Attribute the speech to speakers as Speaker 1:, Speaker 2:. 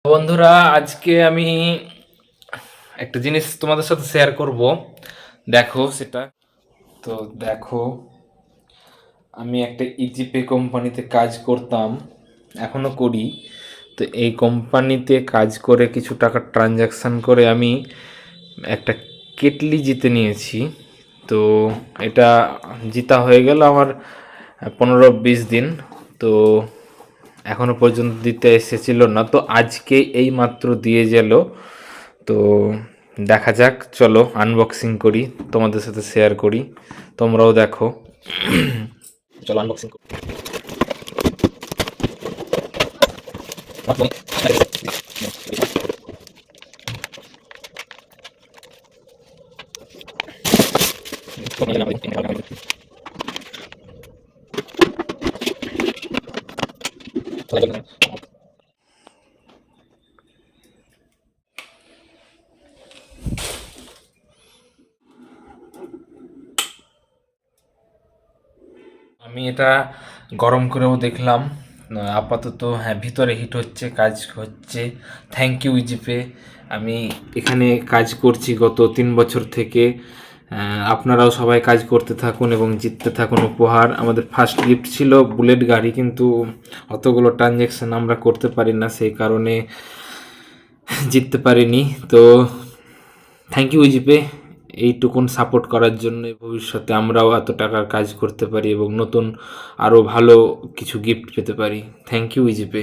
Speaker 1: বন্ধুরা, আজকে আমি একটা জিনিস তোমাদের সাথে শেয়ার করব। দেখো সেটা। তো দেখো, আমি একটা ইজিপে কোম্পানিতে কাজ করতাম, এখনো করি। তো এই কোম্পানিতে কাজ করে কিছু টাকা ট্রানজাকশান করে আমি একটা কেটলি জিতে নিয়েছি। তো এটা জিতা হয়ে গেল আমার 15-20 দিন। তো এখনো পর্যন্ত দিতে এসেছিল না, তো আজকে এই মাত্র দিয়ে গেল। তো দেখা যাক, চলো আনবক্সিং করি, তোমাদের সাথে শেয়ার করি, তোমরাও দেখো। চলো আনবক্সিং করি। আমি এটা গরম করেও দেখলাম। আপাতত হ্যাঁ, ভিতরে হিট হচ্ছে, কাজ হচ্ছে। Thank you Easypay. আমি এখানে কাজ করছি গত 3 বছর থেকে। আপনারাও সবাই কাজ করতে থাকুন এবং জিততে থাকুন উপহার। আমাদের ফার্স্ট গিফট ছিল বুলেট গাড়ি, কিন্তু অতগুলো ট্রানজ্যাকশন আমরা করতে পারি না, সেই কারণে জিততে পারিনি। তো থ্যাংক ইউ ইজিপে, এইটুকুন সাপোর্ট করার জন্য। ভবিষ্যতে আমরাও এত টাকার কাজ করতে পারি এবং নতুন আরও ভালো কিছু গিফট পেতে পারি। Thank you EasyPay.